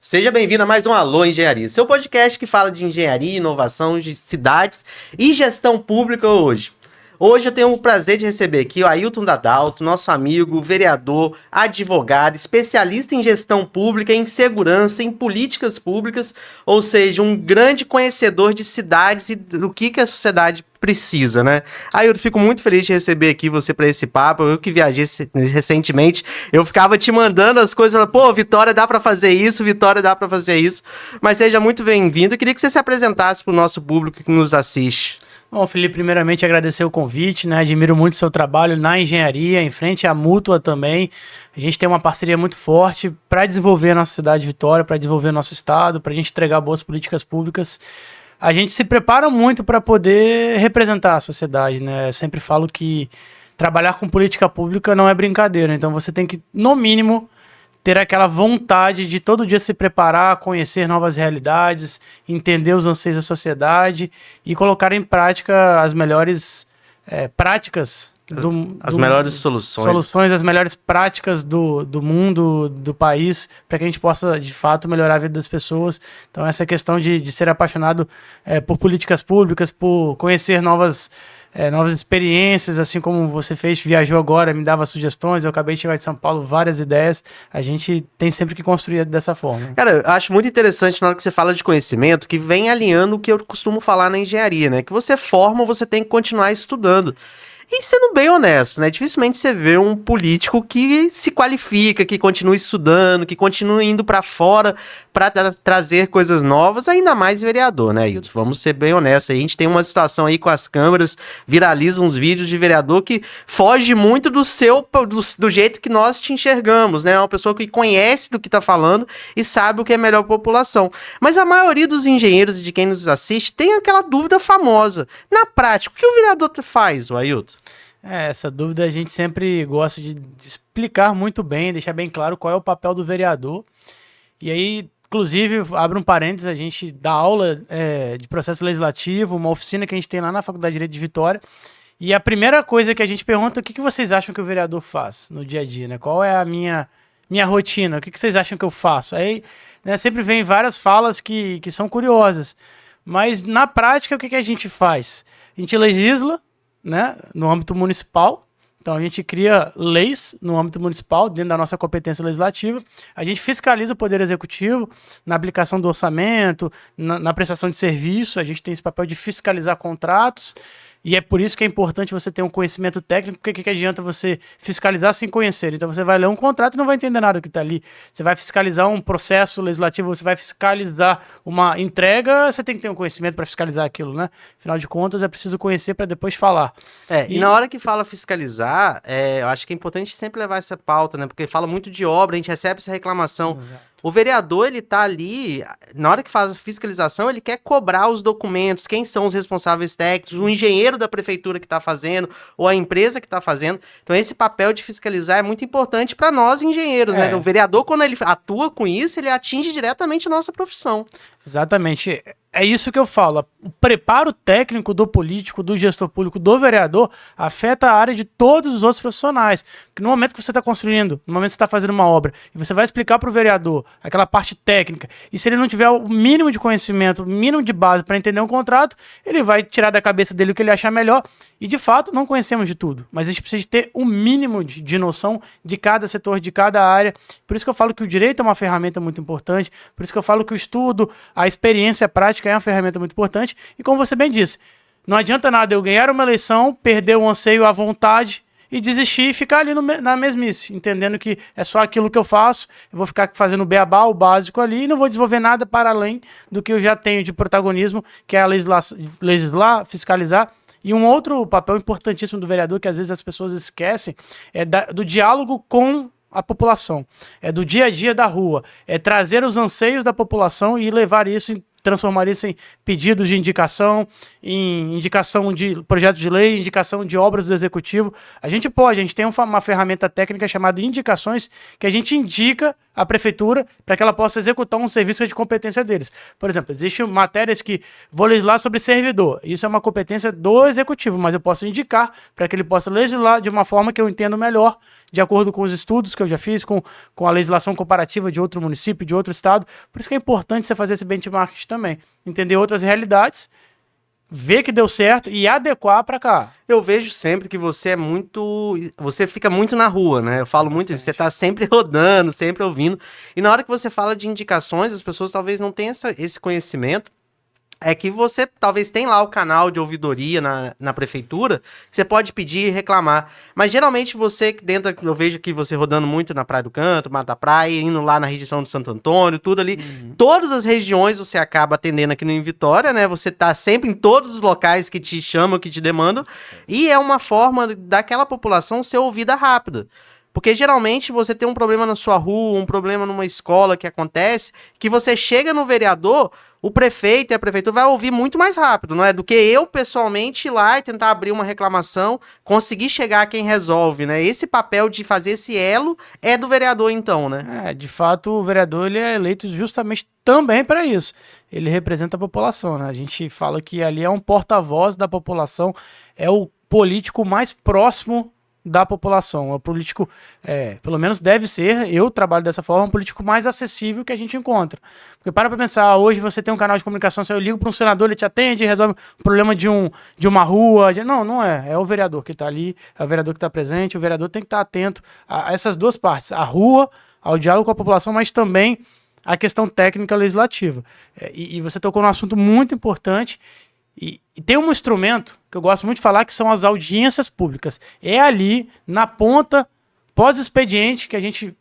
Seja bem-vindo a mais um Alô Engenharia, seu podcast que fala de engenharia, inovação, de cidades e gestão pública hoje. Hoje eu tenho o prazer de receber aqui o Ailton Dadalto, nosso amigo, vereador, advogado, especialista em gestão pública, em segurança, em políticas públicas, ou seja, um grande conhecedor de cidades e do que a sociedade precisa, né? Ailton, fico muito feliz de receber aqui você para esse papo. Eu que viajei recentemente, eu ficava te mandando as coisas, falando, pô, Vitória, dá para fazer isso, Vitória, dá para fazer isso. Mas seja muito bem-vindo. Eu queria que você se apresentasse para o nosso público que nos assiste. Bom, Felipe, primeiramente agradecer o convite, né? Admiro muito o seu trabalho na engenharia, em frente à Mútua também. A gente tem uma parceria muito forte para desenvolver a nossa cidade de Vitória, para desenvolver o nosso estado, para a gente entregar boas políticas públicas. A gente se prepara muito para poder representar a sociedade, né? Eu sempre falo que trabalhar com política pública não é brincadeira, então você tem que, no mínimo, ter aquela vontade de todo dia se preparar, conhecer novas realidades, entender os anseios da sociedade e colocar em prática as melhores práticas. As melhores soluções. As melhores práticas do mundo, do país, para que a gente possa, de fato, melhorar a vida das pessoas. Então, essa questão de ser apaixonado por políticas públicas, por conhecer novas experiências, assim como você fez, viajou agora, me dava sugestões, eu acabei de chegar de São Paulo, várias ideias, a gente tem sempre que construir dessa forma. Cara, eu acho muito interessante na hora que você fala de conhecimento, que vem alinhando o que eu costumo falar na engenharia, né? Que você forma, você tem que continuar estudando. E sendo bem honesto, né? Dificilmente você vê um político que se qualifica, que continua estudando, que continua indo para fora para trazer coisas novas, ainda mais vereador, né, Ailton? Vamos ser bem honestos. A gente tem uma situação aí com as câmeras, viraliza uns vídeos de vereador que foge muito do jeito que nós te enxergamos, né? É uma pessoa que conhece do que tá falando e sabe o que é melhor para a população. Mas a maioria dos engenheiros e de quem nos assiste tem aquela dúvida famosa. Na prática, o que o vereador faz, Ailton? Essa dúvida a gente sempre gosta de explicar muito bem, deixar bem claro qual é o papel do vereador. E aí, inclusive, abre um parênteses, a gente dá aula de processo legislativo, uma oficina que a gente tem lá na Faculdade de Direito de Vitória. E a primeira coisa que a gente pergunta é o que vocês acham que o vereador faz no dia a dia, né? Qual é a minha rotina? O que vocês acham que eu faço? Aí, né, sempre vem várias falas que são curiosas. Mas, na prática, o que a gente faz? A gente legisla, né, no âmbito municipal. Então a gente cria leis no âmbito municipal, dentro da nossa competência legislativa. A gente fiscaliza o Poder Executivo na aplicação do orçamento, na prestação de serviço. A gente tem esse papel de fiscalizar contratos. E é por isso que é importante você ter um conhecimento técnico, porque o que adianta você fiscalizar sem conhecer? Então você vai ler um contrato e não vai entender nada do que está ali. Você vai fiscalizar um processo legislativo, você vai fiscalizar uma entrega, você tem que ter um conhecimento para fiscalizar aquilo, né? Afinal de contas, é preciso conhecer para depois falar. E na hora que fala fiscalizar, eu acho que é importante sempre levar essa pauta, né? Porque fala muito de obra, a gente recebe essa reclamação. Exato. O vereador, ele tá ali, na hora que faz a fiscalização, ele quer cobrar os documentos, quem são os responsáveis técnicos, o engenheiro da prefeitura que está fazendo, ou a empresa que está fazendo. Então, esse papel de fiscalizar é muito importante para nós, engenheiros, né? O vereador, quando ele atua com isso, ele atinge diretamente a nossa profissão. Exatamente. É isso que eu falo. O preparo técnico do político, do gestor público, do vereador, afeta a área de todos os outros profissionais. Porque no momento que você está construindo, no momento que você está fazendo uma obra, e você vai explicar para o vereador aquela parte técnica, e se ele não tiver o mínimo de conhecimento, o mínimo de base para entender um contrato, ele vai tirar da cabeça dele o que ele achar melhor. E, de fato, não conhecemos de tudo. Mas a gente precisa ter o mínimo de noção de cada setor, de cada área. Por isso que eu falo que o direito é uma ferramenta muito importante. Por isso que eu falo que o estudo, a experiência prática é uma ferramenta muito importante. E como você bem disse, não adianta nada eu ganhar uma eleição, perder o anseio, a vontade e desistir e ficar ali na mesmice, entendendo que é só aquilo que eu faço, eu vou ficar fazendo o beabá, o básico ali, e não vou desenvolver nada para além do que eu já tenho de protagonismo, que é a legislar, fiscalizar. E um outro papel importantíssimo do vereador, que às vezes as pessoas esquecem, é do diálogo com a população. É do dia a dia da rua. É trazer os anseios da população e levar isso, transformar isso em pedidos de indicação, em indicação de projeto de lei, indicação de obras do executivo. A gente tem uma ferramenta técnica chamada indicações, que a gente indica a prefeitura para que ela possa executar um serviço de competência deles. Por exemplo, existem matérias que vou legislar sobre servidor. Isso é uma competência do executivo, mas eu posso indicar para que ele possa legislar de uma forma que eu entendo melhor, de acordo com os estudos que eu já fiz, com a legislação comparativa de outro município, de outro estado. Por isso que é importante você fazer esse benchmark também. Entender outras realidades, ver que deu certo e adequar para cá. Eu vejo sempre que você é muito... Você fica muito na rua, né? Eu falo muito isso. Você tá sempre rodando, sempre ouvindo. E na hora que você fala de indicações, as pessoas talvez não tenham esse conhecimento. É que você talvez tem lá o canal de ouvidoria na prefeitura, que você pode pedir e reclamar. Mas geralmente você, eu vejo que você rodando muito na Praia do Canto, Mata Praia, indo lá na região de Santo Antônio, tudo ali. Todas as regiões você acaba atendendo aqui no Em Vitória, né? Você tá sempre em todos os locais que te chamam, que te demandam. E é uma forma daquela população ser ouvida rápida. Porque geralmente você tem um problema na sua rua, um problema numa escola que acontece, que você chega no vereador, o prefeito e a prefeitura vai ouvir muito mais rápido, não é? Do que eu, pessoalmente, ir lá e tentar abrir uma reclamação, conseguir chegar a quem resolve, né? Esse papel de fazer esse elo é do vereador, então, né? De fato, o vereador ele é eleito justamente também para isso. Ele representa a população, né? A gente fala que ali é um porta-voz da população, é o político mais próximo da população. O político, pelo menos deve ser, eu trabalho dessa forma, um político mais acessível que a gente encontra. Porque para pensar, hoje você tem um canal de comunicação, se eu ligo para um senador, ele te atende, resolve o problema de uma rua. Não é. É o vereador que está ali, é o vereador que está presente, o vereador tem que estar atento a essas duas partes, a rua, ao diálogo com a população, mas também a questão técnica legislativa. E você tocou num assunto muito importante. E tem um instrumento que eu gosto muito de falar, que são as audiências públicas. É ali, na ponta, pós-expediente, que a gente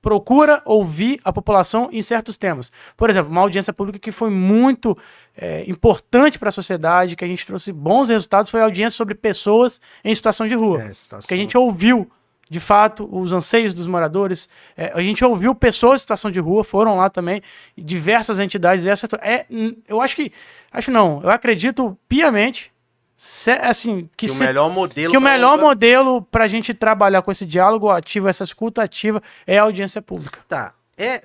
procura ouvir a população em certos temas. Por exemplo, uma audiência pública que foi muito importante para a sociedade, que a gente trouxe bons resultados, foi a audiência sobre pessoas em situação de rua. Que a gente ouviu, de fato, os anseios dos moradores. A gente ouviu pessoas em situação de rua, foram lá também, diversas entidades. Eu acredito piamente assim, que o melhor modelo para a gente trabalhar com esse diálogo ativo, essa escuta ativa, é a audiência pública. Tá.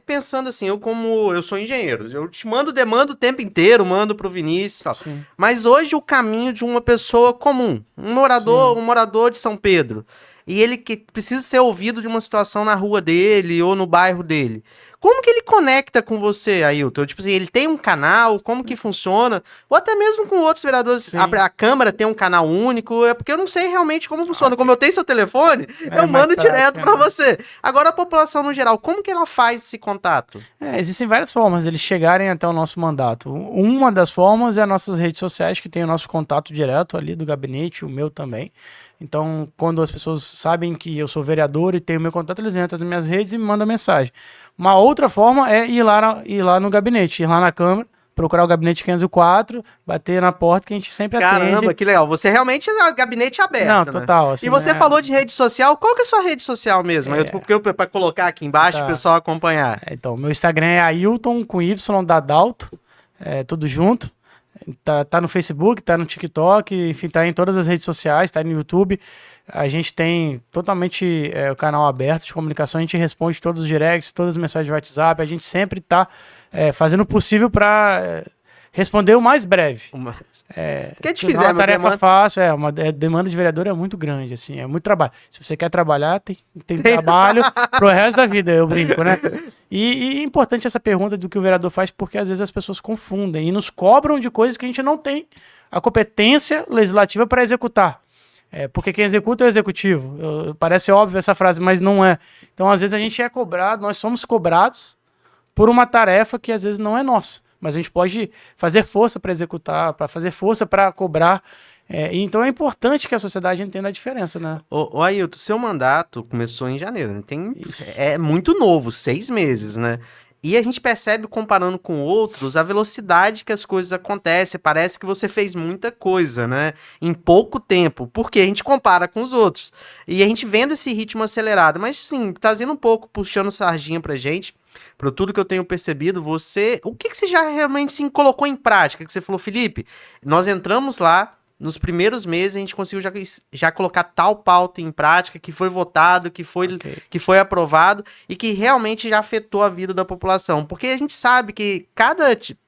Pensando assim, eu sou engenheiro, eu te demando o tempo inteiro, mando pro Vinícius e tal. Sim. Mas hoje o caminho de uma pessoa comum, um morador de São Pedro, e ele que precisa ser ouvido de uma situação na rua dele ou no bairro dele. Como que ele conecta com você, Ailton? Tipo assim, ele tem um canal, como que funciona? Ou até mesmo com outros vereadores, a Câmara tem um canal único, porque eu não sei realmente como funciona. Como eu tenho seu telefone, eu mando direto pra você. Agora a população no geral, como que ela faz esse contato? Existem várias formas deles chegarem até o nosso mandato. Uma das formas é as nossas redes sociais, que tem o nosso contato direto ali do gabinete, o meu também. Então, quando as pessoas sabem que eu sou vereador e tenho meu contato, eles entram nas minhas redes e me mandam mensagem. Uma outra forma é ir lá no gabinete, ir lá na Câmara, procurar o gabinete 504, bater na porta que a gente sempre atende. Caramba, que legal. Você realmente é gabinete aberto, Não, né? total. Assim, e você falou de rede social. Qual que é a sua rede social mesmo? Para colocar aqui embaixo para o pessoal acompanhar. Então, meu Instagram é Ailton, com Y, Dadalto, tudo junto. Tá no Facebook, tá no TikTok, enfim, tá em todas as redes sociais, tá no YouTube. A gente tem totalmente o canal aberto de comunicação, a gente responde todos os directs, todas as mensagens de WhatsApp, a gente sempre tá fazendo o possível para responder o mais breve. Que é difícil, não é uma tarefa fácil, uma demanda de vereador é muito grande, assim, é muito trabalho. Se você quer trabalhar, tem trabalho pro resto da vida, eu brinco, né? E é importante essa pergunta do que o vereador faz, porque às vezes as pessoas confundem e nos cobram de coisas que a gente não tem a competência legislativa para executar. Porque quem executa é o executivo. Parece óbvio essa frase, mas não é. Então, às vezes a gente é cobrado, nós somos cobrados por uma tarefa que às vezes não é nossa. Mas a gente pode fazer força para executar, para fazer força para cobrar. Então é importante que a sociedade entenda a diferença, né? Ô Ailton, seu mandato começou em janeiro, né? É muito novo, 6 meses, né? E a gente percebe, comparando com outros, a velocidade que as coisas acontecem. Parece que você fez muita coisa, né? Em pouco tempo, porque a gente compara com os outros. E a gente vendo esse ritmo acelerado, mas sim, trazendo um pouco, puxando sardinha pra gente, por tudo que eu tenho percebido, o que você já realmente colocou em prática? Que você falou, Felipe, nós entramos lá nos primeiros meses a gente conseguiu já colocar tal pauta em prática, que foi votado, que foi aprovado e que realmente já afetou a vida da população. Porque a gente sabe que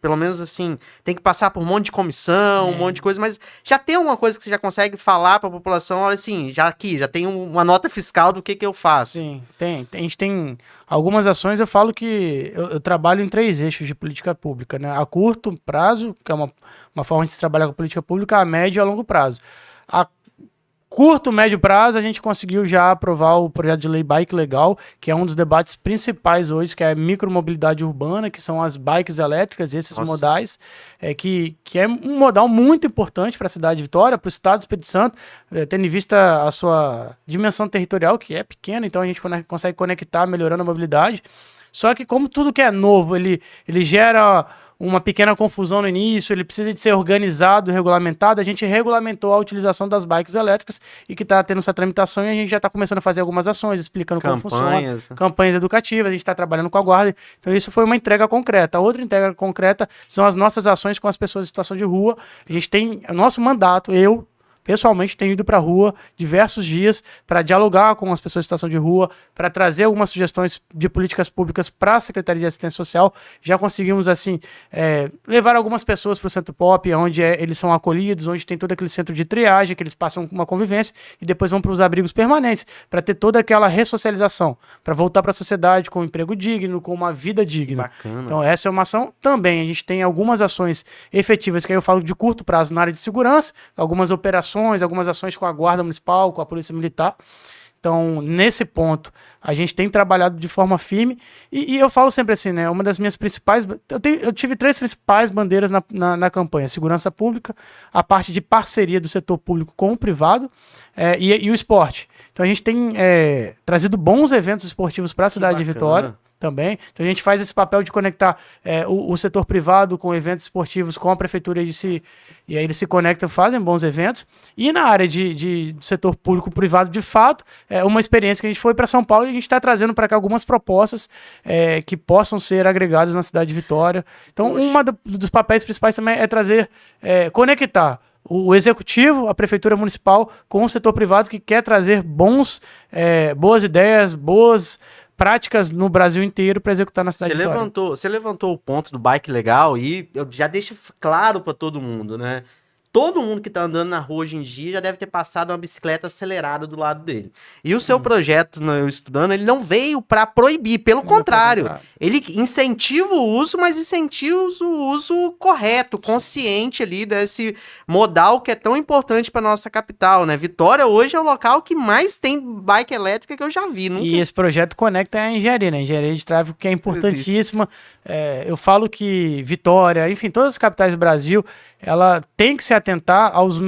pelo menos assim, tem que passar por um monte de comissão, um monte de coisa, mas já tem alguma coisa que você já consegue falar para a população, olha assim, já tem uma nota fiscal do que eu faço. Sim, tem. A gente tem algumas ações, eu falo que eu trabalho em 3 eixos de política pública, né? A curto prazo, que é uma forma de se trabalhar com a política pública, a médio e a longo prazo. A curto, médio prazo, a gente conseguiu já aprovar o projeto de lei Bike Legal, que é um dos debates principais hoje, que é a micromobilidade urbana, que são as bikes elétricas, esses modais, que é um modal muito importante para a cidade de Vitória, para o estado do Espírito Santo, tendo em vista a sua dimensão territorial, que é pequena, então a gente consegue conectar, melhorando a mobilidade. Só que como tudo que é novo, ele gera uma pequena confusão no início, ele precisa de ser organizado, regulamentado. A gente regulamentou a utilização das bikes elétricas e que está tendo essa tramitação, e a gente já está começando a fazer algumas ações, explicando como funciona, campanhas educativas, a gente está trabalhando com a guarda. Então isso foi uma entrega concreta. A outra entrega concreta são as nossas ações com as pessoas em situação de rua. A gente tem o nosso mandato, eu pessoalmente tenho ido para a rua diversos dias para dialogar com as pessoas em situação de rua, para trazer algumas sugestões de políticas públicas para a Secretaria de Assistência Social. Já conseguimos, assim, levar algumas pessoas para o Centro Pop, onde eles são acolhidos, onde tem todo aquele centro de triagem, que eles passam uma convivência e depois vão para os abrigos permanentes, para ter toda aquela ressocialização, para voltar para a sociedade com um emprego digno, com uma vida digna. Bacana. Então essa é uma ação também. A gente tem algumas ações efetivas, que aí eu falo de curto prazo na área de segurança, algumas operações, algumas ações com a Guarda Municipal, com a Polícia Militar. Então, nesse ponto, a gente tem trabalhado de forma firme. E eu falo sempre assim, né? Uma das minhas principais... Eu tive 3 principais bandeiras na campanha. Segurança pública, a parte de parceria do setor público com o privado e o esporte. Então, a gente tem trazido bons eventos esportivos para a cidade de Vitória. Também. Então a gente faz esse papel de conectar o setor privado com eventos esportivos, com a prefeitura, e aí eles se conectam, fazem bons eventos. E na área do setor público-privado, de fato, uma experiência que a gente foi para São Paulo, e a gente está trazendo para cá algumas propostas que possam ser agregadas na cidade de Vitória. Então, dos papéis principais também é trazer, conectar o executivo, a prefeitura municipal, com o setor privado, que quer trazer boas ideias, boas práticas no Brasil inteiro para executar na cidade de Vitória. Você levantou o ponto do bike legal e eu já deixo claro para todo mundo, né? Todo mundo que tá andando na rua hoje em dia já deve ter passado uma bicicleta acelerada do lado dele. E o seu projeto, eu estudando, ele não veio para proibir, pelo contrário. Ele incentiva o uso, mas incentiva o uso correto, consciente ali desse modal que é tão importante para nossa capital, né? Vitória hoje é o local que mais tem bike elétrica que eu já vi. Nunca... E esse projeto conecta a engenharia, né? A engenharia de tráfego, que é importantíssima. Eu falo que Vitória, enfim, todas as capitais do Brasil, ela tem que se atentar às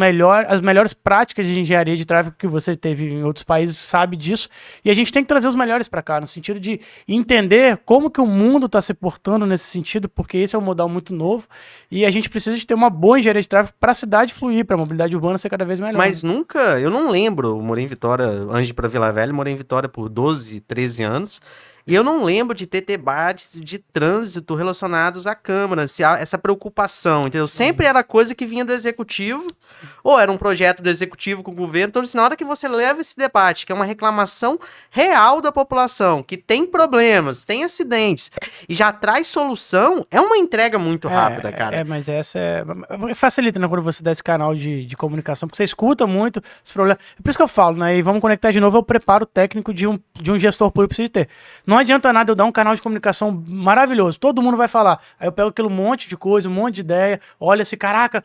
melhores práticas de engenharia de tráfego que você teve em outros países, sabe disso, e a gente tem que trazer os melhores para cá, no sentido de entender como que o mundo está se portando nesse sentido, porque esse é um modal muito novo, e a gente precisa de ter uma boa engenharia de tráfego para a cidade fluir, para a mobilidade urbana ser cada vez melhor. Mas eu não lembro, eu morei em Vitória, antes de ir para Vila Velha, morei em Vitória por 12, 13 anos, e eu não lembro de ter debates de trânsito relacionados à Câmara, essa preocupação, entendeu? Sempre era coisa que vinha do Executivo, ou era um projeto do Executivo com o governo. Então, assim, na hora que você leva esse debate, que é uma reclamação real da população, que tem problemas, tem acidentes, e já traz solução, é uma entrega muito rápida, cara. Mas essa facilita, né, quando você dá esse canal de comunicação, porque você escuta muito os problemas. É por isso que eu falo, né, e vamos conectar de novo ao preparo técnico de um gestor público que precisa ter. Não adianta nada eu dar um canal de comunicação maravilhoso, todo mundo vai falar. Aí eu pego aquele monte de coisa, um monte de ideia, olha assim, caraca,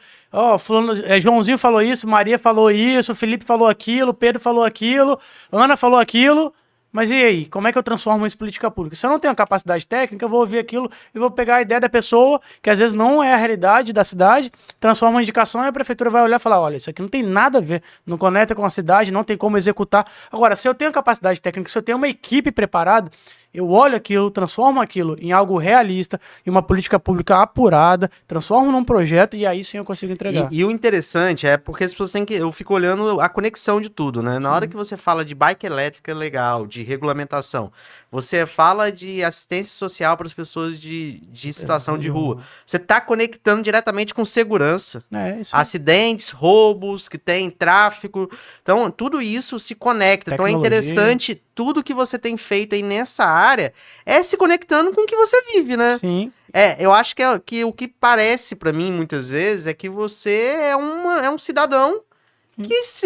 Joãozinho falou isso, Maria falou isso, Felipe falou aquilo, Pedro falou aquilo, Ana falou aquilo. Mas e aí, como é que eu transformo isso em política pública? Se eu não tenho capacidade técnica, eu vou ouvir aquilo e vou pegar a ideia da pessoa, que às vezes não é a realidade da cidade, transforma uma indicação e a prefeitura vai olhar e falar, olha, isso aqui não tem nada a ver, não conecta com a cidade, não tem como executar. Agora, se eu tenho capacidade técnica, se eu tenho uma equipe preparada, Eu olho aquilo, transformo aquilo em algo realista, em uma política pública apurada, transformo num projeto e aí sim eu consigo entregar. E o interessante é porque as pessoas têm que... Eu fico olhando a conexão de tudo, né? Na hora que você fala de bike elétrica legal, de regulamentação, você fala de assistência social para as pessoas de situação de rua. Você está conectando diretamente com segurança. Isso. Acidentes, roubos, que tem tráfico. Então, tudo isso se conecta. Então, é interessante tudo que você tem feito aí nessa área é se conectando com o que você vive, né? Sim. Eu acho que o que parece pra mim, muitas vezes, é que você é um cidadão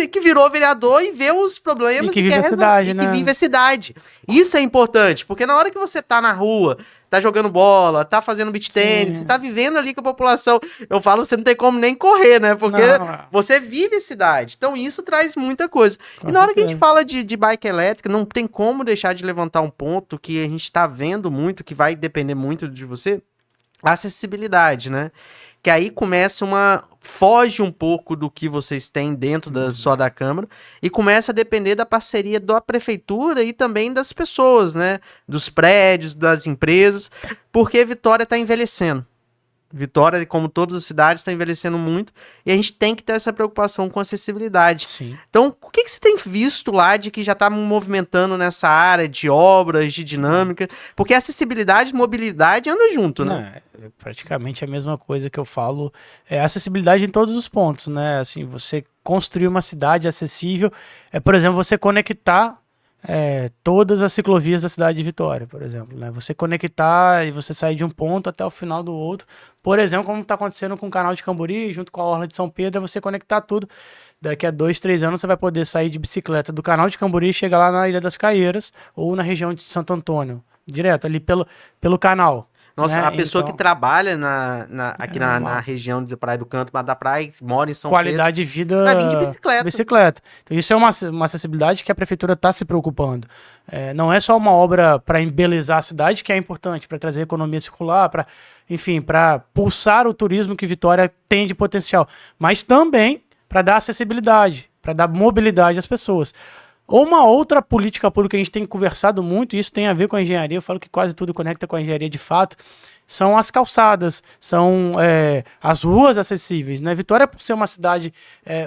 que virou vereador e vê os problemas e que vive a cidade, né? que vive a cidade. Isso é importante, porque na hora que você tá na rua, tá jogando bola, tá fazendo beach tênis, você tá vivendo ali com a população, eu falo, você não tem como nem correr, né? Porque você vive a cidade. Então isso traz muita coisa. E na hora que a gente fala de bike elétrica, não tem como deixar de levantar um ponto que a gente tá vendo muito, que vai depender muito de você, a acessibilidade, né? Que aí foge um pouco do que vocês têm dentro só da Câmara e começa a depender da parceria da prefeitura e também das pessoas, né? Dos prédios, das empresas, porque Vitória está envelhecendo. Vitória, como todas as cidades, está envelhecendo muito e a gente tem que ter essa preocupação com acessibilidade. Sim. Então, o que você tem visto lá de que já está movimentando nessa área de obras, de dinâmica? Porque acessibilidade e mobilidade andam junto, né? É praticamente a mesma coisa que eu falo. É acessibilidade em todos os pontos, né? Assim, você construir uma cidade acessível, por exemplo, você conectar todas as ciclovias da cidade de Vitória, por exemplo, né? Você conectar e você sair de um ponto até o final do outro. Por exemplo, como está acontecendo com o canal de Cambori, junto com a Orla de São Pedro, você conectar tudo. Daqui a 2, 3 anos você vai poder sair de bicicleta do canal de Cambori e chegar lá na Ilha das Caieiras ou na região de Santo Antônio, direto ali pelo canal. Nossa, né? a pessoa Então, que trabalha aqui na região de Praia do Canto, da praia, mora em São qualidade Pedro, de vida vai vir de bicicleta. Então isso é uma acessibilidade que a prefeitura está se preocupando. Não é só uma obra para embelezar a cidade, que é importante, para trazer economia circular, para pulsar o turismo que Vitória tem de potencial, mas também para dar acessibilidade, para dar mobilidade às pessoas. Uma outra política pública que a gente tem conversado muito, e isso tem a ver com a engenharia, eu falo que quase tudo conecta com a engenharia de fato, são as calçadas, são as ruas acessíveis, né? Vitória, por ser uma cidade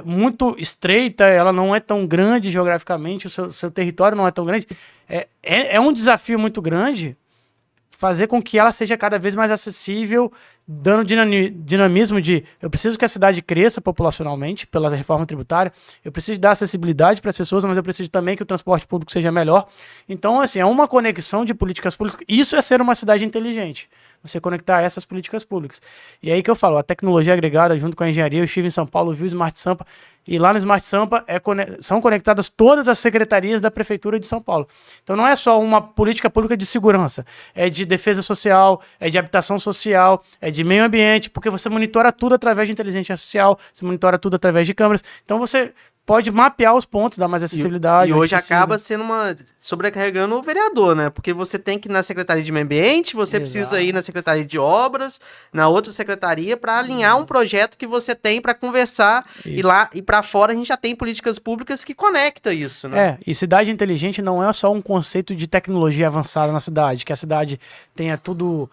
muito estreita, ela não é tão grande geograficamente, o seu território não é tão grande, é um desafio muito grande fazer com que ela seja cada vez mais acessível, dando dinamismo eu preciso que a cidade cresça populacionalmente pela reforma tributária, eu preciso dar acessibilidade para as pessoas, mas eu preciso também que o transporte público seja melhor. Então, assim, é uma conexão de políticas públicas. Isso é ser uma cidade inteligente, você conectar essas políticas públicas. E aí que eu falo, a tecnologia agregada junto com a engenharia, eu estive em São Paulo, vi o Smart Sampa, e lá no Smart Sampa são conectadas todas as secretarias da Prefeitura de São Paulo. Então não é só uma política pública de segurança, é de defesa social, é de habitação social, é de meio ambiente, porque você monitora tudo através de inteligência artificial, você monitora tudo através de câmeras. Então você pode mapear os pontos, dar mais acessibilidade. E hoje acaba sendo sobrecarregando o vereador, né? Porque você tem que ir na Secretaria de Meio Ambiente, você precisa ir na Secretaria de Obras, na outra secretaria, para alinhar um projeto que você tem para conversar. E lá e para fora a gente já tem políticas públicas que conectam isso, né? E cidade inteligente não é só um conceito de tecnologia avançada na cidade, que a cidade tenha tudo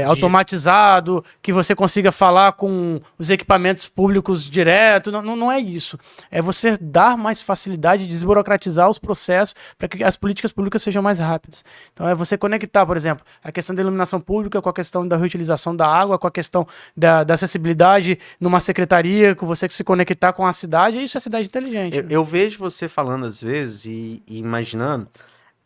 automatizado, que você consiga falar com os equipamentos públicos direto, não é isso. É você dar mais facilidade, desburocratizar os processos para que as políticas públicas sejam mais rápidas. Então é você conectar, por exemplo, a questão da iluminação pública com a questão da reutilização da água, com a questão da acessibilidade numa secretaria, com você se conectar com a cidade, isso é cidade inteligente. Eu vejo você falando às vezes e imaginando.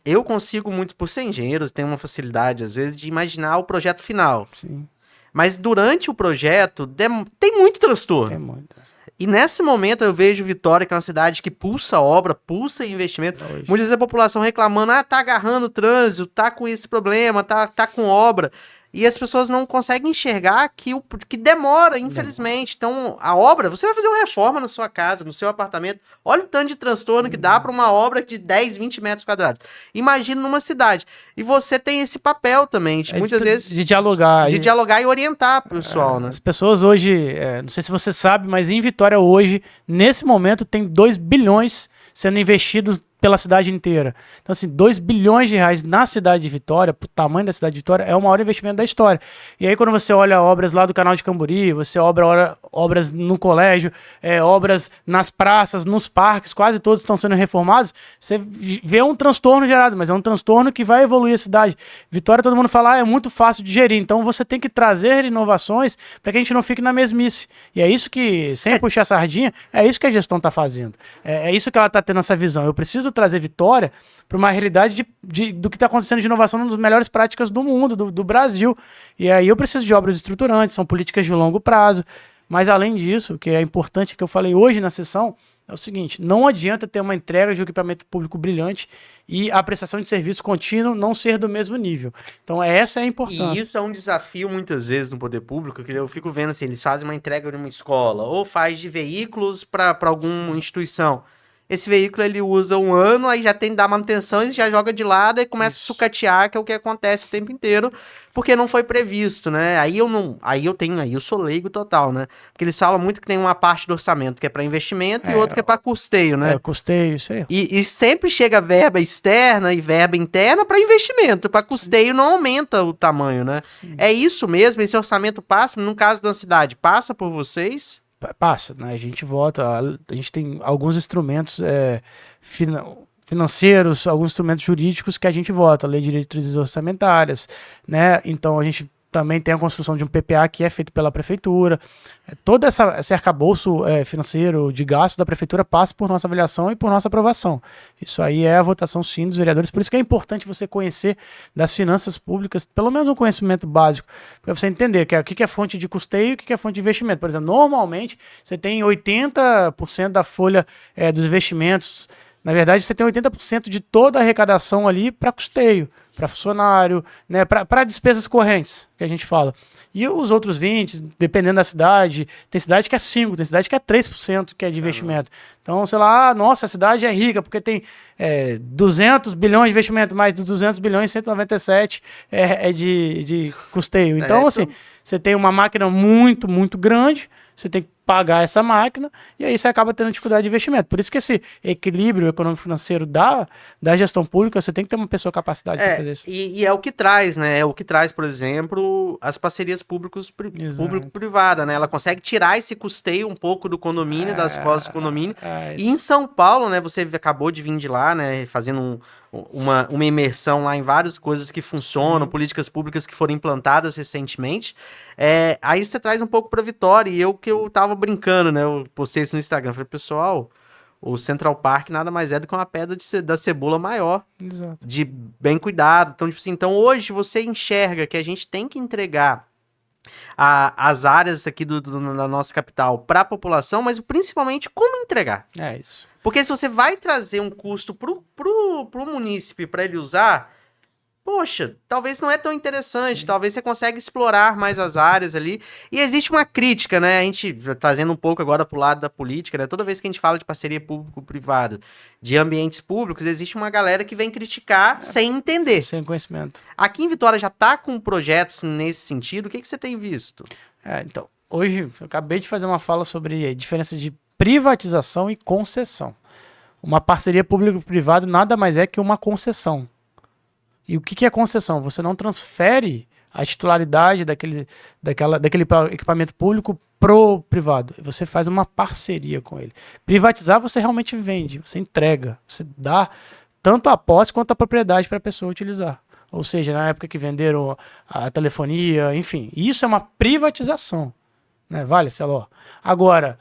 Eu consigo muito, por ser engenheiro, tenho uma facilidade, às vezes, de imaginar o projeto final. Sim. Mas durante o projeto, tem muito transtorno. Tem muito. E nesse momento eu vejo Vitória, que é uma cidade que pulsa obra, pulsa investimento. Muitas vezes a população reclamando, tá agarrando o trânsito, tá com esse problema, tá com obra. E as pessoas não conseguem enxergar que demora, infelizmente. Então, a obra, você vai fazer uma reforma na sua casa, no seu apartamento. Olha o tanto de transtorno que dá para uma obra de 10, 20 metros quadrados. Imagina numa cidade. E você tem esse papel também, muitas vezes... De dialogar. De dialogar e orientar o pessoal, né? As pessoas hoje, não sei se você sabe, mas em Vitória hoje, nesse momento, tem 2 bilhões sendo investidos pela cidade inteira. Então, assim, 2 bilhões de reais na cidade de Vitória, pro tamanho da cidade de Vitória, é o maior investimento da história. E aí, quando você olha obras lá do Canal de Camburi, você olha obras no colégio, obras nas praças, nos parques, quase todos estão sendo reformados, você vê um transtorno gerado, mas é um transtorno que vai evoluir a cidade. Vitória, todo mundo fala, é muito fácil de gerir, então você tem que trazer inovações para que a gente não fique na mesmice. E é isso que, sem puxar a sardinha, é isso que a gestão está fazendo. É isso que ela está tendo essa visão. Eu preciso trazer Vitória para uma realidade do que está acontecendo de inovação, uma das melhores práticas do mundo, do Brasil. E aí eu preciso de obras estruturantes, são políticas de longo prazo. Mas além disso, o que é importante, que eu falei hoje na sessão, é o seguinte: não adianta ter uma entrega de equipamento público brilhante e a prestação de serviço contínuo não ser do mesmo nível. Então essa é a importância. E isso é um desafio muitas vezes no poder público, que eu fico vendo assim, eles fazem uma entrega de uma escola, ou faz de veículos para alguma instituição. Esse veículo ele usa um ano, aí já tem que dar manutenção, e já joga de lado e começa a sucatear, que é o que acontece o tempo inteiro, porque não foi previsto, né? Aí eu sou leigo total, né? Porque eles falam muito que tem uma parte do orçamento que é para investimento e outra que é para custeio, né? Custeio, isso aí. E sempre chega verba externa e verba interna para investimento, para custeio não aumenta o tamanho, né? Sim. É isso mesmo, esse orçamento passa, no caso da cidade, passa por vocês? Passa, né? A gente vota, a gente tem alguns instrumentos financeiros, alguns instrumentos jurídicos que a gente vota, lei de diretrizes orçamentárias, né? Então a gente também tem a construção de um PPA que é feito pela prefeitura. Todo esse arcabouço financeiro de gastos da prefeitura passa por nossa avaliação e por nossa aprovação. Isso aí é a votação, sim, dos vereadores. Por isso que é importante você conhecer das finanças públicas, pelo menos um conhecimento básico, para você entender o que é fonte de custeio e o que é fonte de investimento. Por exemplo, normalmente você tem 80% da folha dos investimentos. Na verdade, você tem 80% de toda a arrecadação ali para custeio, para funcionário, né, para despesas correntes, que a gente fala. E os outros 20%, dependendo da cidade, tem cidade que é 5%, tem cidade que é 3% que é de investimento. Então, sei lá, nossa, a cidade é rica porque tem 200 bilhões de investimento, mais de 200 bilhões, 197 é de custeio. Então, assim, você tem uma máquina muito, muito grande, você tem que pagar essa máquina, e aí você acaba tendo dificuldade de investimento. Por isso que esse equilíbrio econômico-financeiro da gestão pública, você tem que ter uma pessoa capacidade para fazer isso. E é o que traz, né? É o que traz, por exemplo, as parcerias público-privada, né? Ela consegue tirar esse custeio um pouco do condomínio, das costas do condomínio. E em São Paulo, né? Você acabou de vir de lá, né? Fazendo uma imersão lá em várias coisas que funcionam, políticas públicas que foram implantadas recentemente. Aí você traz um pouco para Vitória, e eu tava brincando, né? Eu postei isso no Instagram, falei, pessoal, o Central Park nada mais é do que uma pedra da cebola maior. Exato. De bem cuidado. Então, tipo assim, hoje você enxerga que a gente tem que entregar as áreas aqui da nossa capital para a população, mas principalmente como entregar. É isso. Porque se você vai trazer um custo pro munícipe para ele usar, poxa, talvez não é tão interessante, talvez você consiga explorar mais as áreas ali. E existe uma crítica, né? A gente, trazendo um pouco agora pro lado da política, né? Toda vez que a gente fala de parceria público-privada, de ambientes públicos, existe uma galera que vem criticar sem entender. Sem conhecimento. Aqui em Vitória já tá com projetos nesse sentido, o que você tem visto? Então, hoje eu acabei de fazer uma fala sobre a diferença de privatização e concessão. Uma parceria público-privada nada mais é que uma concessão. E o que é concessão? Você não transfere a titularidade daquele equipamento público pro privado. Você faz uma parceria com ele. Privatizar, você realmente vende, você entrega, você dá tanto a posse quanto a propriedade para a pessoa utilizar. Ou seja, na época que venderam a telefonia, enfim. Isso é uma privatização. Né? Vale, Celó? Agora,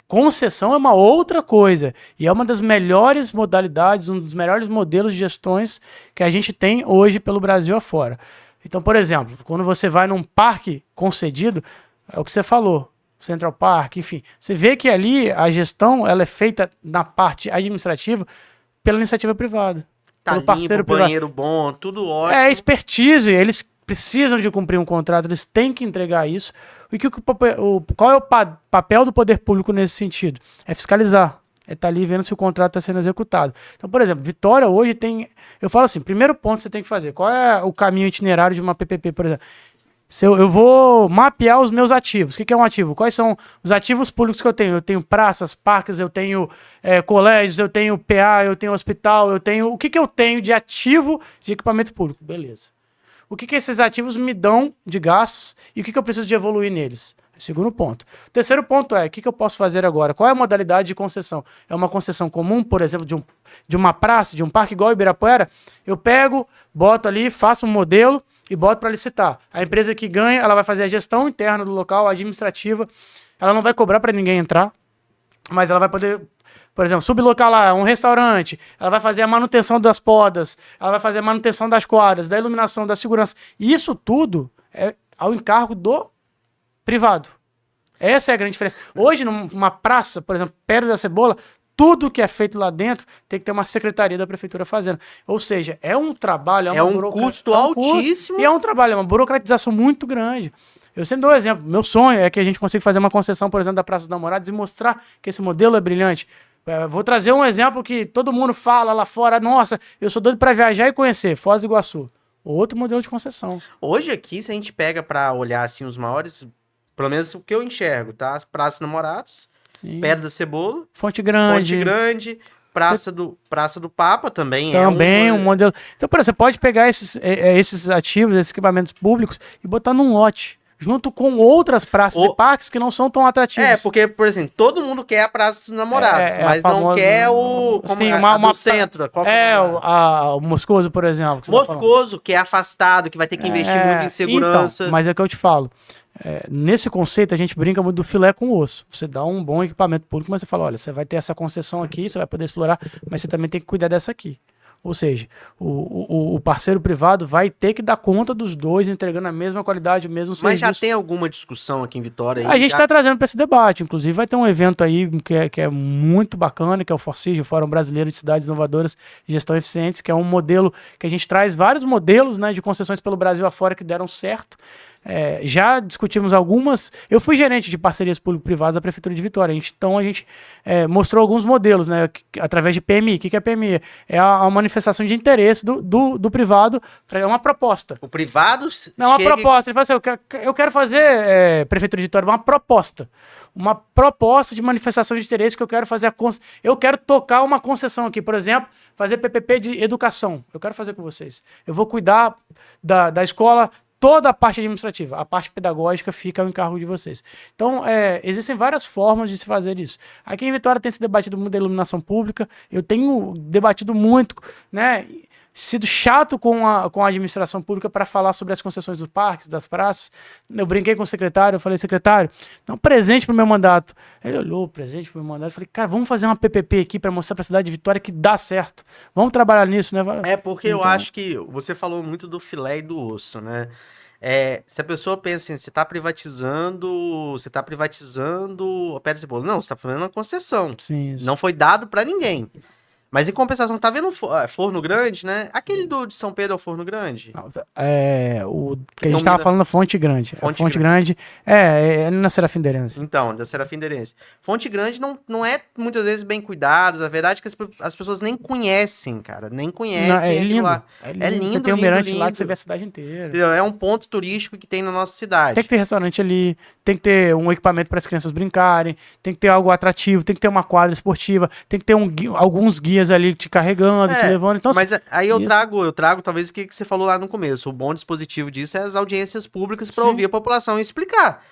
concessão é uma outra coisa, e é uma das melhores modalidades, um dos melhores modelos de gestões que a gente tem hoje pelo Brasil afora. Então, por exemplo, quando você vai num parque concedido, é o que você falou, Central Park, enfim, você vê que ali a gestão ela é feita na parte administrativa pela iniciativa privada. Tá pelo parceiro limpo, banheiro bom, tudo ótimo. É expertise, eles precisam de cumprir um contrato, eles têm que entregar isso. Qual é o papel do poder público nesse sentido? É fiscalizar. É estar ali vendo se o contrato está sendo executado. Então, por exemplo, Vitória hoje tem... Eu falo assim, primeiro ponto que você tem que fazer. Qual é o caminho itinerário de uma PPP, por exemplo? Se eu vou mapear os meus ativos. O que é um ativo? Quais são os ativos públicos que eu tenho? Eu tenho praças, parques, eu tenho colégios, eu tenho PA, eu tenho hospital, eu tenho... O que eu tenho de ativo de equipamento público? Beleza. O que esses ativos me dão de gastos e o que eu preciso de evoluir neles? Segundo ponto. O terceiro ponto é, o que eu posso fazer agora? Qual é a modalidade de concessão? É uma concessão comum, por exemplo, de uma praça, de um parque igual o Ibirapuera? Eu pego, boto ali, faço um modelo e boto para licitar. A empresa que ganha, ela vai fazer a gestão interna do local, administrativa. Ela não vai cobrar para ninguém entrar, mas ela vai poder, por exemplo, sublocar lá um restaurante, ela vai fazer a manutenção das podas, ela vai fazer a manutenção das quadras, da iluminação, da segurança. E isso tudo é ao encargo do privado. Essa é a grande diferença. Hoje, numa praça, por exemplo, Pedra da Cebola, tudo que é feito lá dentro tem que ter uma secretaria da prefeitura fazendo. Ou seja, é um trabalho... É um custo altíssimo. E é um trabalho, é uma burocratização muito grande. Eu sempre dou um exemplo. Meu sonho é que a gente consiga fazer uma concessão, por exemplo, da Praça dos Namorados e mostrar que esse modelo é brilhante. Vou trazer um exemplo que todo mundo fala lá fora. Nossa, eu sou doido para viajar e conhecer Foz do Iguaçu. Outro modelo de concessão. Hoje aqui, se a gente pega para olhar assim os maiores... Pelo menos o que eu enxergo, tá? As Praças Namorados, sim. Pedra da Cebola, Fonte Grande, Praça do Papa também é um modelo. Então, por exemplo, você pode pegar esses ativos, esses equipamentos públicos e botar num lote, junto com outras praças e parques que não são tão atrativos. Porque, por exemplo, todo mundo quer a Praça dos Namorados, mas não quer o centro. Qual o Moscoso, por exemplo. Moscoso, que é afastado, que vai ter que investir muito em segurança. Então, mas é o que eu te falo. Nesse conceito, a gente brinca muito do filé com osso. Você dá um bom equipamento público, mas você fala, olha, você vai ter essa concessão aqui, você vai poder explorar, mas você também tem que cuidar dessa aqui. Ou seja, o parceiro privado vai ter que dar conta dos dois, entregando a mesma qualidade, o mesmo serviço. Mas já tem alguma discussão aqui em Vitória? A gente está trazendo para esse debate. Inclusive, vai ter um evento aí que é muito bacana, que é o FORCIG, o Fórum Brasileiro de Cidades Inovadoras e Gestão Eficientes, que é um modelo que a gente traz vários modelos, né, de concessões pelo Brasil afora que deram certo. Já discutimos algumas. Eu fui gerente de parcerias público-privadas da Prefeitura de Vitória. Então a gente mostrou alguns modelos, né, através de PMI. O que é PMI? É a manifestação de interesse do privado. É uma proposta. O privado. Não, uma proposta. Ele fala assim: eu quero fazer, Prefeitura de Vitória, uma proposta. Uma proposta de manifestação de interesse que eu quero fazer. Eu quero tocar uma concessão aqui, por exemplo, fazer PPP de educação. Eu quero fazer com vocês. Eu vou cuidar da escola. Toda a parte administrativa, a parte pedagógica fica ao encargo de vocês. Então, existem várias formas de se fazer isso. Aqui em Vitória tem se debatido muito da iluminação pública, eu tenho debatido muito, né, sido chato com a administração pública para falar sobre as concessões dos parques, das praças. Eu brinquei com o secretário, eu falei, secretário, dá um presente para o meu mandato. Ele olhou, presente para o meu mandato, eu falei, cara, vamos fazer uma PPP aqui para mostrar para a cidade de Vitória que dá certo. Vamos trabalhar nisso, né? Porque eu acho que você falou muito do filé e do osso, né? Se a pessoa pensa assim, você está privatizando a Pedra de Cebola. Não, você está fazendo uma concessão. Sim, não foi dado para ninguém. Mas em compensação, tá vendo Forno Grande, né? Aquele de São Pedro é o Forno Grande? Não, o que a gente tava falando da Fonte Grande. Fonte Grande é na Serafindeirense. Então, da Serafindeirense. Fonte Grande não é muitas vezes bem cuidado. A verdade é que as pessoas nem conhecem, cara. Nem conhecem. Não, é lindo. Lá. É lindo. Você tem um mirante lá que você vê a cidade inteira. É um ponto turístico que tem na nossa cidade. Tem que ter restaurante ali, tem que ter um equipamento para as crianças brincarem, tem que ter algo atrativo, tem que ter uma quadra esportiva, tem que ter alguns guias ali te carregando, te levando. Então, mas aí eu trago talvez o que você falou lá no começo. O bom dispositivo disso é as audiências públicas para ouvir a população e explicar.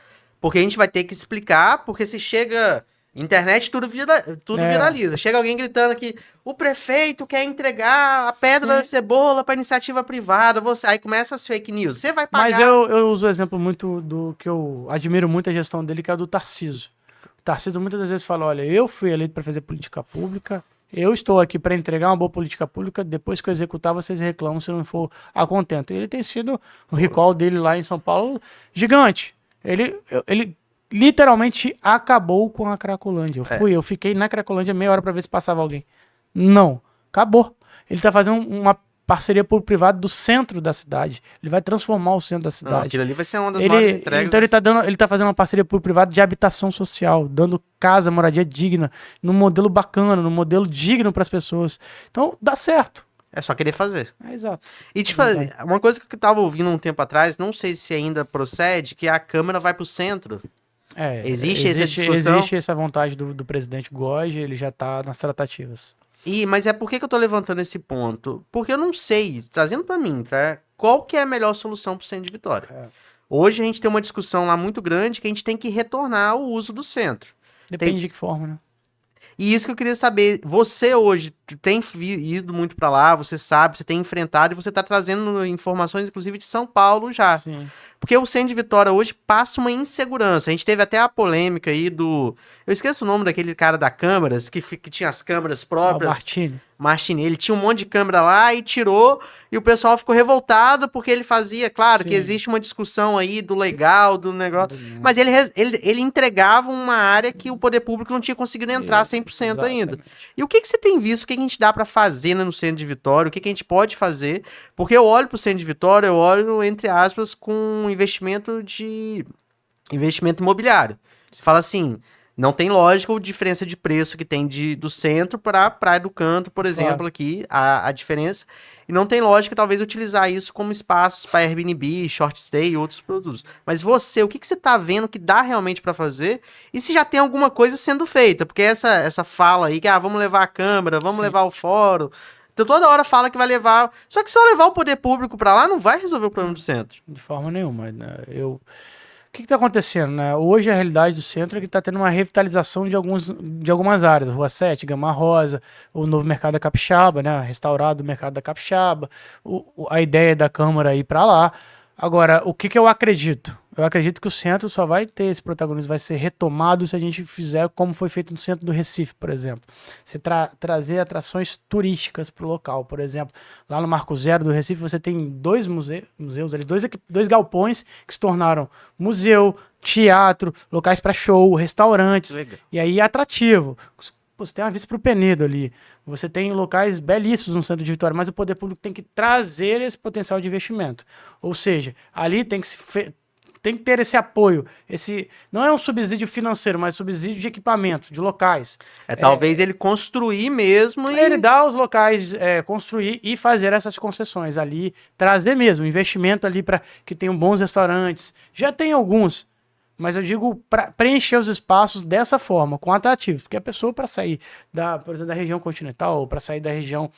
Porque a gente vai ter que explicar, porque se chega... Internet, tudo viraliza. Chega alguém gritando que o prefeito quer entregar a Pedra da Cebola para iniciativa privada. Aí começa as fake news. Você vai pagar... Mas eu uso o exemplo muito do que eu admiro muito a gestão dele, que é o do Tarcísio. O Tarcísio muitas das vezes fala, olha, eu fui eleito para fazer política pública, eu estou aqui para entregar uma boa política pública, depois que eu executar, vocês reclamam se não for a contento. E ele tem sido o recall dele lá em São Paulo gigante. Ele literalmente acabou com a Cracolândia. Eu fiquei na Cracolândia meia hora para ver se passava alguém. Não, acabou. Ele tá fazendo uma parceria público-privada do centro da cidade. Ele vai transformar o centro da cidade. Não, aquilo ali vai ser uma das maiores entregas. Então ele tá fazendo uma parceria público-privada de habitação social, dando casa, moradia digna, num modelo bacana, num modelo digno para as pessoas. Então, dá certo. É só querer fazer. Exato. E uma coisa que eu tava ouvindo um tempo atrás, não sei se ainda procede, que a Câmara vai pro centro. Existe essa discussão? Existe essa vontade do presidente Goge, ele já tá nas tratativas. Mas por que eu tô levantando esse ponto? Porque eu não sei, trazendo pra mim, tá? Qual que é a melhor solução pro centro de Vitória? Hoje a gente tem uma discussão lá muito grande que a gente tem que retornar ao uso do centro. Depende de que forma, né? E isso que eu queria saber, você hoje tem ido muito pra lá, você sabe, você tem enfrentado e você tá trazendo informações, inclusive, de São Paulo já. Sim. Porque o centro de Vitória hoje passa uma insegurança. A gente teve até a polêmica aí do... Eu esqueço o nome daquele cara da câmeras, que tinha as câmeras próprias. Martini, ele tinha um monte de câmera lá e tirou, e o pessoal ficou revoltado porque ele fazia, claro, que existe uma discussão aí do legal, do negócio, mas ele entregava uma área que o poder público não tinha conseguido entrar 100% ainda. E o que você tem visto, o que a gente dá pra fazer, né, no centro de Vitória, o que a gente pode fazer, porque eu olho pro centro de Vitória, eu olho, entre aspas, com investimento imobiliário. Você fala assim... Não tem lógica a diferença de preço que tem do centro para Praia do Canto, por exemplo, aqui, a diferença. E não tem lógica, talvez, utilizar isso como espaços para Airbnb, short stay e outros produtos. Mas você, o que você está vendo que dá realmente para fazer? E se já tem alguma coisa sendo feita? Porque essa fala aí, que vamos levar a Câmara, vamos levar o fórum... Então toda hora fala que vai levar... Só que só levar o poder público para lá não vai resolver o problema do centro. De forma nenhuma, né? O que está acontecendo, né? Hoje a realidade do centro é que está tendo uma revitalização de algumas áreas. Rua 7, Gama Rosa, o novo Mercado da Capixaba, né? Restaurado o Mercado da Capixaba, a ideia da Câmara ir para lá. Agora, o que eu acredito? Eu acredito que o centro só vai ter esse protagonismo, vai ser retomado se a gente fizer como foi feito no centro do Recife, por exemplo. Você trazer atrações turísticas para o local, por exemplo. Lá no Marco Zero do Recife você tem dois museus ali, dois galpões que se tornaram museu, teatro, locais para show, restaurantes. Legal. E aí é atrativo. Você tem uma vista para o Penedo ali. Você tem locais belíssimos no centro de Vitória, mas o poder público tem que trazer esse potencial de investimento. Ou seja, ali tem que ter esse apoio. Não é um subsídio financeiro, mas subsídio de equipamento, de locais. Talvez ele construir mesmo e... Ele dá os locais, construir e fazer essas concessões ali, trazer mesmo investimento ali para que tenham bons restaurantes. Já tem alguns, mas eu digo para preencher os espaços dessa forma, com atrativos. Porque a pessoa, para sair, por exemplo, da região continental, para sair da região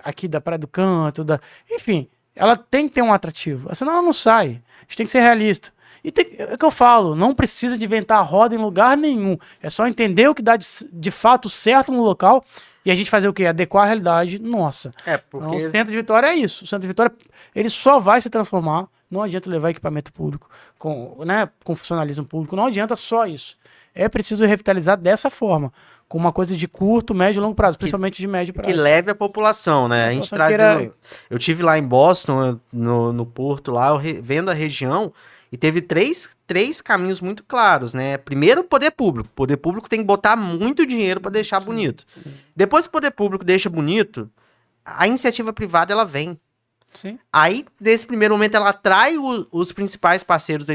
aqui da Praia do Canto, enfim, ela tem que ter um atrativo. Senão ela não sai. A gente tem que ser realista. E é o que eu falo, não precisa de inventar a roda em lugar nenhum. É só entender o que dá de fato certo no local e a gente fazer o quê? Adequar a realidade nossa. Porque... Então, o Centro de Vitória é isso. O Centro de Vitória, ele só vai se transformar. Não adianta levar equipamento público com funcionalismo público. Não adianta só isso. É preciso revitalizar dessa forma, com uma coisa de curto, médio e longo prazo, principalmente de médio prazo. Que leve a população, né? A gente trazendo... Eu tive lá em Boston, no Porto, lá, vendo a região, e teve três caminhos muito claros, né? Primeiro, o poder público. O poder público tem que botar muito dinheiro para deixar bonito. Depois que o poder público deixa bonito, a iniciativa privada, ela vem. Sim. Aí, nesse primeiro momento, ela atrai os principais parceiros da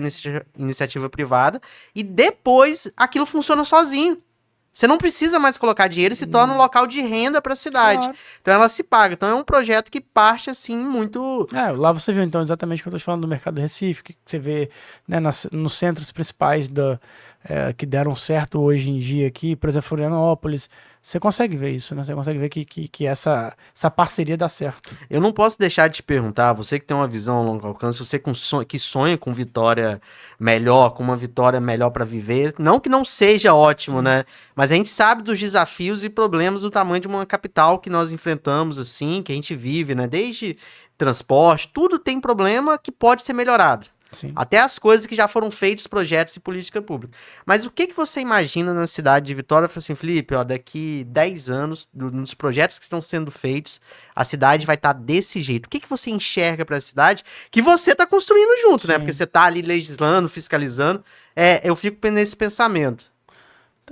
iniciativa privada e depois aquilo funciona sozinho. Você não precisa mais colocar dinheiro e se torna um local de renda para a cidade. Claro. Então ela se paga. Então é um projeto que parte assim muito... Lá você viu então exatamente o que eu estou falando do Mercado do Recife, que você vê, né, nos centros principais que deram certo hoje em dia aqui, por exemplo, Florianópolis. Você consegue ver isso, né? Você consegue ver que essa parceria dá certo. Eu não posso deixar de te perguntar, você que tem uma visão a longo alcance, você que sonha com vitória melhor, com uma vitória melhor para viver, não que não seja ótimo, sim, né? Mas a gente sabe dos desafios e problemas do tamanho de uma capital que nós enfrentamos, assim, que a gente vive, né? Desde transporte, tudo tem problema que pode ser melhorado. Sim. Até as coisas que já foram feitas, projetos e política pública. Mas o que você imagina na cidade de Vitória? Fala assim, Felipe, daqui 10 anos, nos projetos que estão sendo feitos, a cidade vai estar desse jeito. O que você enxerga para a cidade que você está construindo junto, sim, né? Porque você está ali legislando, fiscalizando. Eu fico nesse pensamento.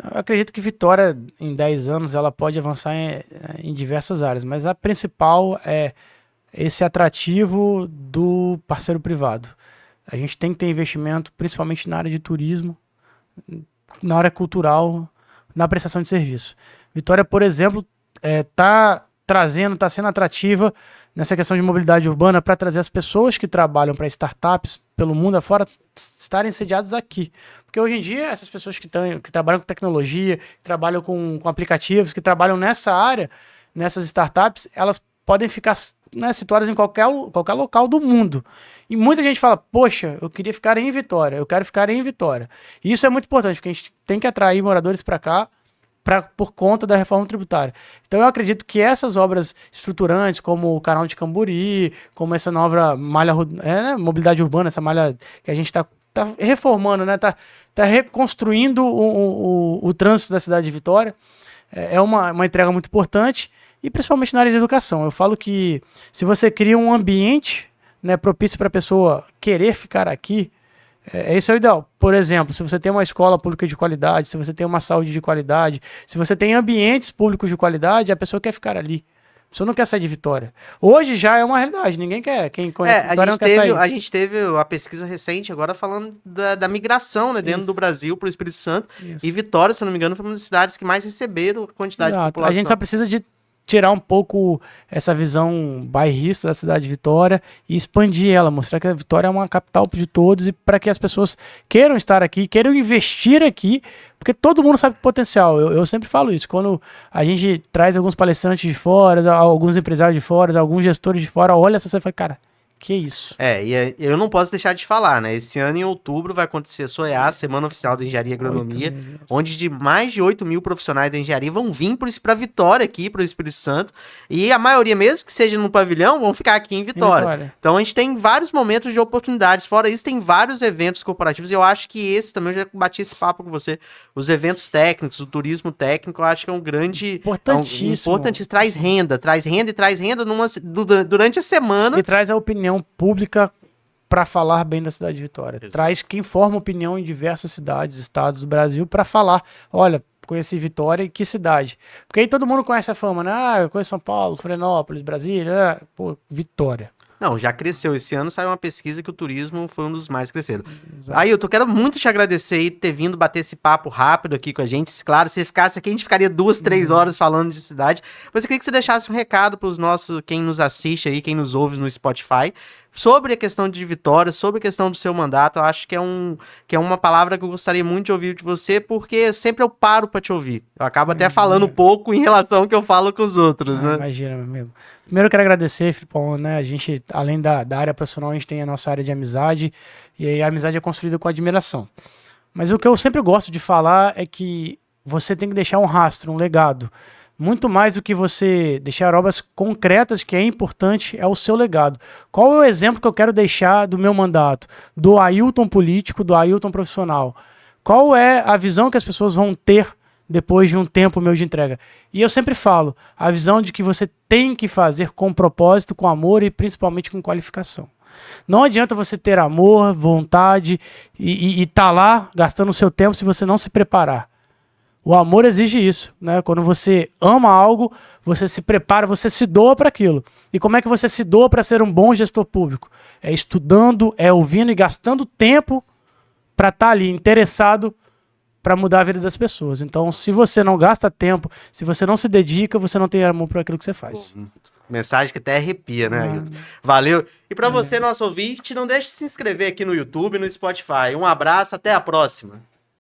Eu acredito que Vitória, em 10 anos, ela pode avançar em diversas áreas, mas a principal é esse atrativo do parceiro privado. A gente tem que ter investimento, principalmente na área de turismo, na área cultural, na prestação de serviço. Vitória, por exemplo, tá trazendo, está sendo atrativa nessa questão de mobilidade urbana para trazer as pessoas que trabalham para startups pelo mundo afora estarem sediadas aqui. Porque hoje em dia, essas pessoas que trabalham com tecnologia, que trabalham com aplicativos, que trabalham nessa área, nessas startups, elas podem ficar, né, situadas em qualquer local do mundo. E muita gente fala, poxa, eu queria ficar em Vitória, eu quero ficar em Vitória. E isso é muito importante, porque a gente tem que atrair moradores para cá por conta da reforma tributária. Então eu acredito que essas obras estruturantes, como o canal de Camburi, como essa nova malha, né, mobilidade urbana, essa malha que a gente está reformando, né, tá reconstruindo o trânsito da cidade de Vitória, é uma entrega muito importante, e principalmente na área de educação. Eu falo que se você cria um ambiente, né, propício para a pessoa querer ficar aqui, esse é o ideal. Por exemplo, se você tem uma escola pública de qualidade, se você tem uma saúde de qualidade, se você tem ambientes públicos de qualidade, a pessoa quer ficar ali. A pessoa não quer sair de Vitória. Hoje já é uma realidade, ninguém quer. Quem conhece Vitória não quer sair. A gente teve a pesquisa recente agora falando da migração, né, dentro do Brasil para o Espírito Santo. Isso. E Vitória, se eu não me engano, foi uma das cidades que mais receberam quantidade de população. A gente só precisa de tirar um pouco essa visão bairrista da cidade de Vitória e expandir ela, mostrar que a Vitória é uma capital de todos e para que as pessoas queiram estar aqui, queiram investir aqui, porque todo mundo sabe o potencial. Eu sempre falo isso, quando a gente traz alguns palestrantes de fora, alguns empresários de fora, alguns gestores de fora, olha essa e fala, cara, que isso? E eu não posso deixar de falar, né? Esse ano, em outubro, vai acontecer a SOEA, Semana Oficial da Engenharia e Agronomia, onde mais de 8 mil profissionais da engenharia vão vir para Vitória aqui, para o Espírito Santo, e a maioria, mesmo que seja no pavilhão, vão ficar aqui em Vitória. Então, a gente tem vários momentos de oportunidades. Fora isso, tem vários eventos corporativos, e eu acho que esse também, eu já bati esse papo com você, os eventos técnicos, o turismo técnico, eu acho que é um grande... Importantíssimo. Traz renda durante a semana. E traz a opinião pública para falar bem da cidade de Vitória. Exato. Traz quem forma opinião em diversas cidades, estados do Brasil para falar, olha, conheci Vitória e que cidade. Porque aí todo mundo conhece a fama, né? Ah, eu conheço São Paulo, Florianópolis, Brasília, pô, Vitória. Não, já cresceu. Esse ano saiu uma pesquisa que o turismo foi um dos mais crescidos. Aí eu quero muito te agradecer aí ter vindo bater esse papo rápido aqui com a gente. Claro, se ficasse aqui, a gente ficaria 2, 3 horas falando de cidade. Mas eu queria que você deixasse um recado para os nossos, quem nos assiste aí, quem nos ouve no Spotify, sobre a questão de Vitória, sobre a questão do seu mandato. Eu acho que é uma palavra que eu gostaria muito de ouvir de você, porque sempre eu paro para te ouvir. Eu acabo até falando pouco em relação ao que eu falo com os outros, né? Imagina, meu amigo. Primeiro eu quero agradecer, Filipão, né? A gente, além da área profissional, a gente tem a nossa área de amizade, e aí a amizade é construída com admiração. Mas o que eu sempre gosto de falar é que você tem que deixar um rastro, um legado. Muito mais do que você deixar obras concretas, que é importante, é o seu legado. Qual é o exemplo que eu quero deixar do meu mandato? Do Ailton político, do Ailton profissional? Qual é a visão que as pessoas vão ter depois de um tempo meu de entrega? E eu sempre falo, a visão de que você tem que fazer com propósito, com amor e principalmente com qualificação. Não adianta você ter amor, vontade e tá lá gastando o seu tempo se você não se preparar. O amor exige isso, né? Quando você ama algo, você se prepara, você se doa para aquilo. E como é que você se doa para ser um bom gestor público? É estudando, é ouvindo e gastando tempo para estar ali interessado para mudar a vida das pessoas. Então, se você não gasta tempo, se você não se dedica, você não tem amor por aquilo que você faz. Mensagem que até arrepia, né, Ailton? Valeu. E para você, nosso ouvinte, não deixe de se inscrever aqui no YouTube e no Spotify. Um abraço, até a próxima.